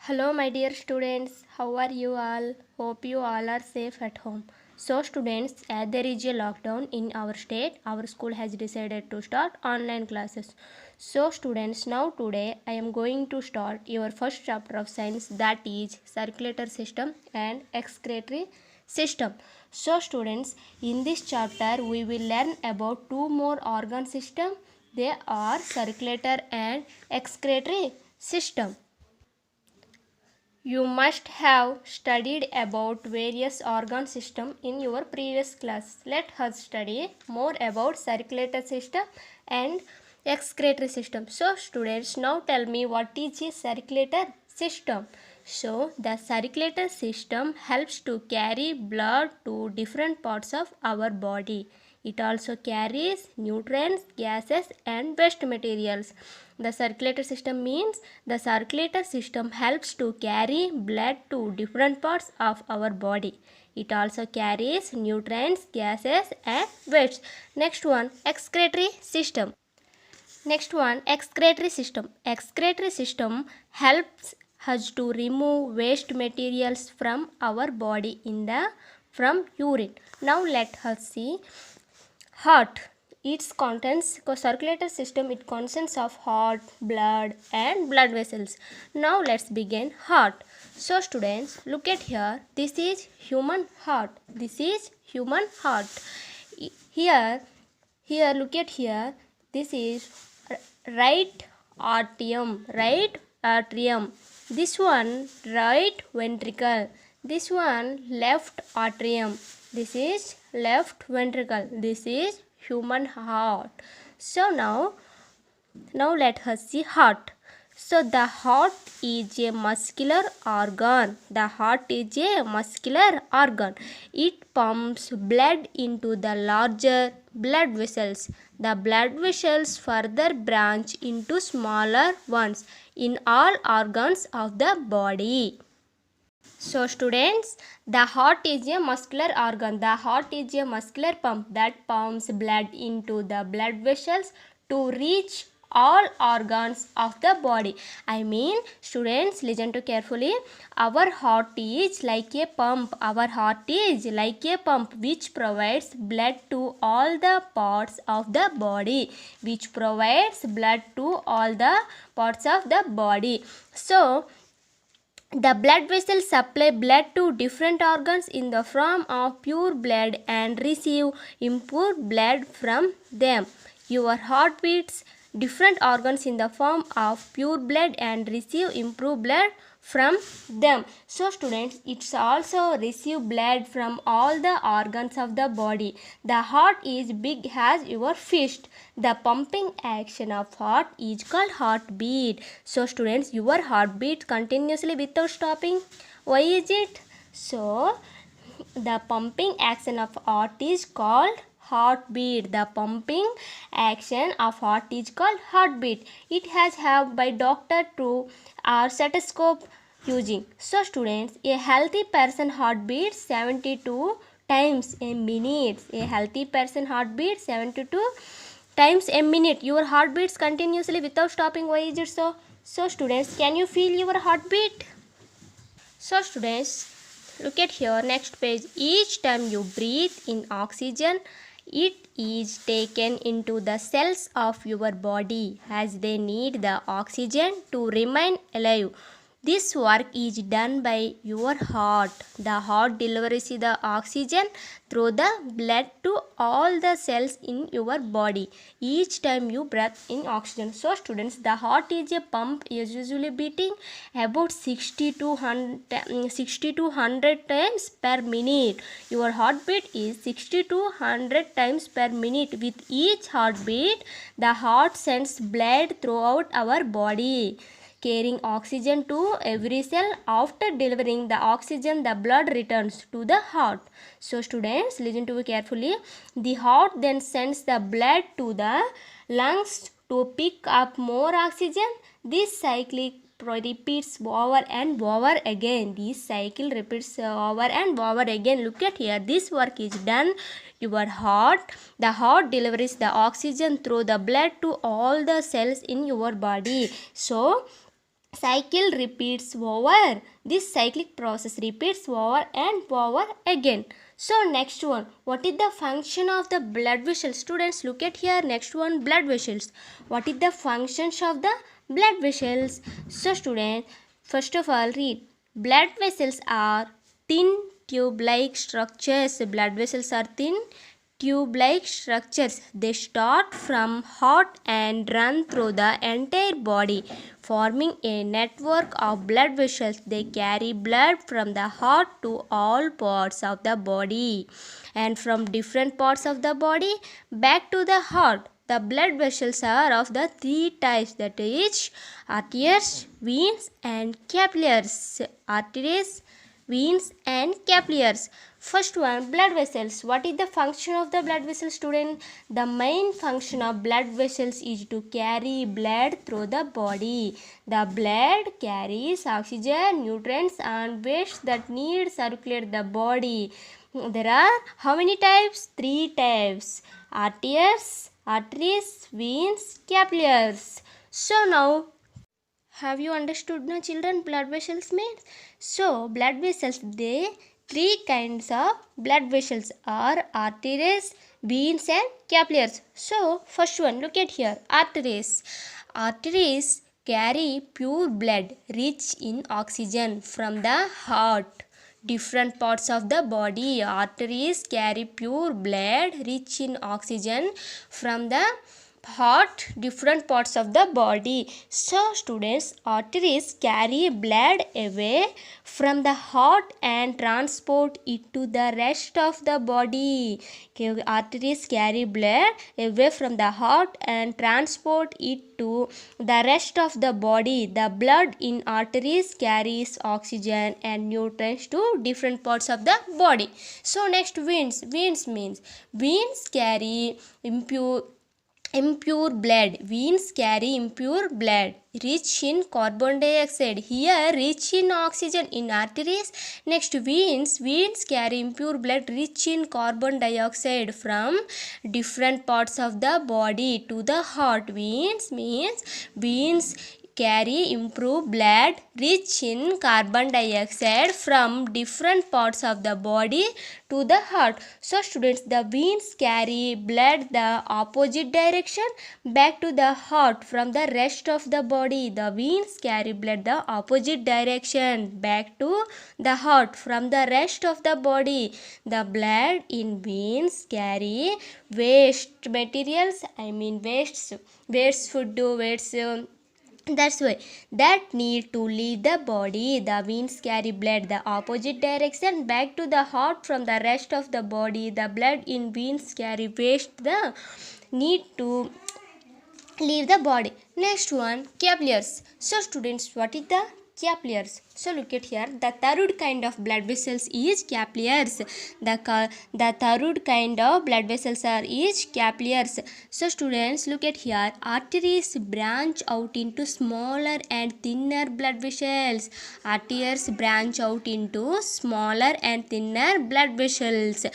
Hello, my dear students. How are you all? Hope you all are safe at home. So, students, as there is a lockdown in our state, our school has decided to start online classes. So, students, now today I am going to start your first chapter of science, that is circulatory system and excretory system. So, students, in this chapter we will learn about two more organ system. They are circulatory and excretory system. You must have studied about various organ system in your previous class. Let us study more about circulatory system and excretory system. So students, now tell me what is a circulatory system. So the circulatory system helps to carry blood to different parts of our body. It also carries nutrients, gases and waste materials. The circulatory system means the circulatory system helps to carry blood to different parts of our body. It also carries nutrients, gases and waste. Next one, excretory system. Next one, excretory system. Excretory system helps us to remove waste materials from our body from urine. Now let us see heart. Its contents circulatory system. It consists of heart, blood and blood vessels. Now let's begin heart. So students, look at here. This is human heart. This is human heart. Here look at here. This is right atrium. Right atrium. This one right ventricle. This one left atrium. This is left ventricle. This is human heart. So now let us see heart. So the heart is a muscular organ. The heart is a muscular organ. It pumps blood into the larger blood vessels. The blood vessels further branch into smaller ones in all organs of the body. So students, the heart is a muscular organ. The heart is a muscular pump that pumps blood into the blood vessels to reach all organs of the body. I mean, students, listen to carefully. Our heart is like a pump. Our heart is like a pump which provides blood to all the parts of the body. Which provides blood to all the parts of the body. So the blood vessels supply blood to different organs in the form of pure blood and receive impure blood from them. Your heart beats different organs in the form of pure blood and receive improved blood from them. So students, it's also receive blood from all the organs of the body. The heart is big as your fist. The pumping action of heart is called heartbeat. So students, your heart beats continuously without stopping. Why is it? So the pumping action of heart is called heartbeat. The pumping action of heart is called heartbeat. It has helped by doctor to our stethoscope using. So students, a healthy person heart beats 72 times a minute. A healthy person heart beats 72 times a minute. Your heart beats continuously without stopping. Why is it so? So students, can you feel your heartbeat? So students, look at here, next page. Each time you breathe in oxygen, it is taken into the cells of your body as they need the oxygen to remain alive. This work is done by your heart. The heart delivers the oxygen through the blood to all the cells in your body each time you breathe in oxygen. So students, the heart is a pump is usually beating about 60 to 100 times per minute. Your heartbeat is 60 to 100 times per minute. With each heartbeat, the heart sends blood throughout our body, carrying oxygen to every cell. After delivering the oxygen, the blood returns to the heart. So students, listen to me carefully. The heart then sends the blood to the lungs to pick up more oxygen. This cycle repeats over and over again. This cycle repeats over and over again. Look at here. This work is done your heart. The heart delivers the oxygen through the blood to all the cells in your body. So cycle repeats over. This cyclic process repeats over and over again. So next one, what is the function of the blood vessels? Students, look at here. Next one, blood vessels. What is the functions of the blood vessels? So students, first of all, read. Blood vessels are thin tube-like structures. Blood vessels are thin tube-like structures. They start from heart and run through the entire body, forming a network of blood vessels. They carry blood from the heart to all parts of the body, and from different parts of the body back to the heart. The blood vessels are of the three types, that is arteries, veins and capillaries. Arteries, veins and capillaries. First one, blood vessels. What is the function of the blood vessels, student? The main function of blood vessels is to carry blood through the body. The blood carries oxygen, nutrients and waste that need to circulate the body. There are how many types? Three types: arteries, veins, capillaries. So now, have you understood now, children, blood vessels means? So blood vessels, they three kinds of blood vessels are arteries, veins and capillaries. So first one, look at here, arteries. Arteries carry pure blood rich in oxygen from the heart. Different parts of the body. Arteries carry pure blood rich in oxygen from the heart, different parts of the body. So students, arteries carry blood away from the heart and transport it to the rest of the body. Okay, arteries carry blood away from the heart and transport it to the rest of the body. The blood in arteries carries oxygen and nutrients to different parts of the body. So next, veins. Veins carry impure blood. Veins carry impure blood rich in carbon dioxide. Here rich in oxygen in arteries. Next, veins carry impure blood rich in carbon dioxide from different parts of the body to the heart. Veins carry improved blood rich in carbon dioxide from different parts of the body to the heart. So students, the veins carry blood the opposite direction back to the heart from the rest of the body. The veins carry blood the opposite direction back to the heart from the rest of the body. The blood in veins carry waste materials, waste food, that's why that need to leave the body. The veins carry blood the opposite direction back to the heart from the rest of the body. The blood in veins carry waste the need to leave the body. Next one, capillaries. So students, what is the capillaries? So look at here. The third kind of blood vessels is capillaries. The third kind of blood vessels is capillaries. So students, look at here. Arteries branch out into smaller and thinner blood vessels. Arteries branch out into smaller and thinner blood vessels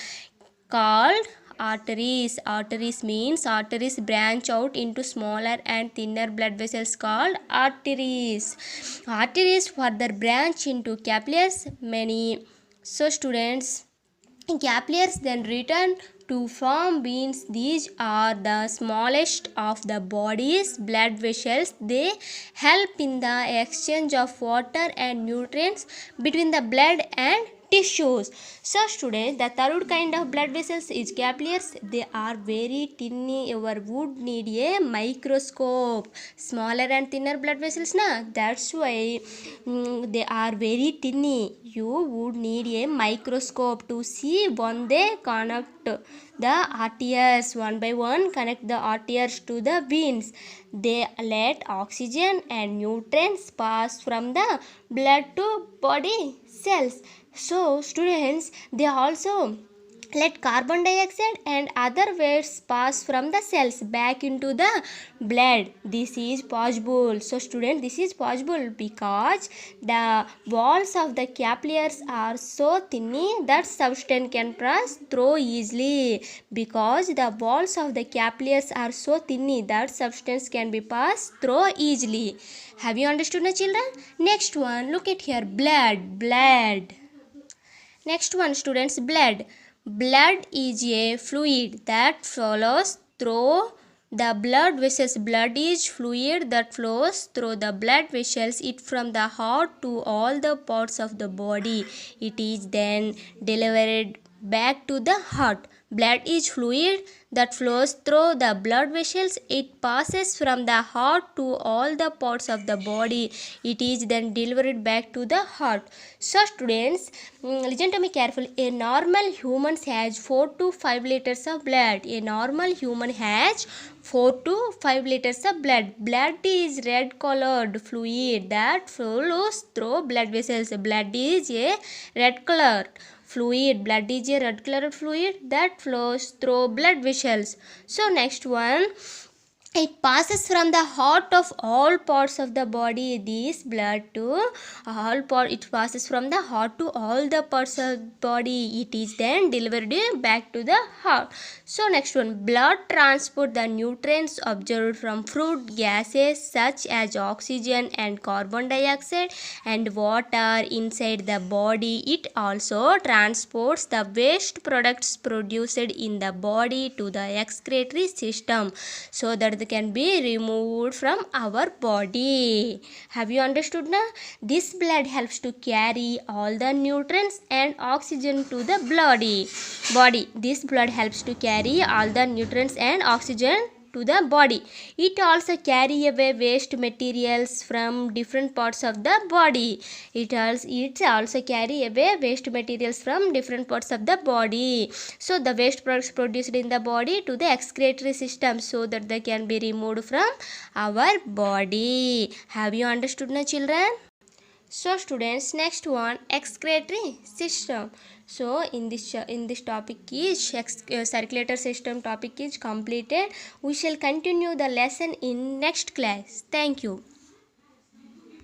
called arteries. Arteries branch out into smaller and thinner blood vessels called arteries. Arteries further branch into capillaries. So students, capillaries then return to form veins. These are the smallest of the body's blood vessels. They help in the exchange of water and nutrients between the blood and tissues. So students, the third kind of blood vessels is capillaries. They are very tiny. Your would need a microscope. Smaller and thinner blood vessels na, that's why they are very tiny. You would need a microscope to see when they connect the arteries. One by one connect the arteries to the veins. They let oxygen and nutrients pass from the blood to body cells. So students, they also let carbon dioxide and other waste pass from the cells back into the blood. This is possible. So student, this is possible because the walls of the capillaries are so thinny that substance can pass through easily. Because the walls of the capillaries are so thinny that substance can be passed through easily. Have you understood, my children? Next one, look at here, blood. Next one, students, blood. Blood is a fluid that flows through the blood vessels. Blood is fluid that flows through the blood vessels. It from the heart to all the parts of the body. It is then delivered back to the heart. Blood is fluid that flows through the blood vessels. It passes from the heart to all the parts of the body. It is then delivered back to the heart. So students, listen to me carefully. A normal human has 4 to 5 liters of blood. A normal human has 4 to 5 liters of blood. Blood is red colored fluid that flows through blood vessels. Blood is a red color fluid. Blood is a red colored fluid that flows through blood vessels. So next one, it passes from the heart of all parts of the body. This blood to all part, it passes from the heart to all the parts of the body. It is then delivered back to the heart. So next one, blood transport the nutrients absorbed from food gases such as oxygen and carbon dioxide and water inside the body. It also transports the waste products produced in the body to the excretory system so that they can be removed from our body. Have you understood now? This blood helps to carry all the nutrients and oxygen to the body. This blood helps to carry all the nutrients and oxygen to the body. It also carry away waste materials from different parts of the body. It also carry away waste materials from different parts of the body. So the waste products produced in the body to the excretory system so that they can be removed from our body. Have you understood now, children? So students, next one, excretory system. So in this topic is circulatory system topic is completed. We shall continue the lesson in next class. Thank you.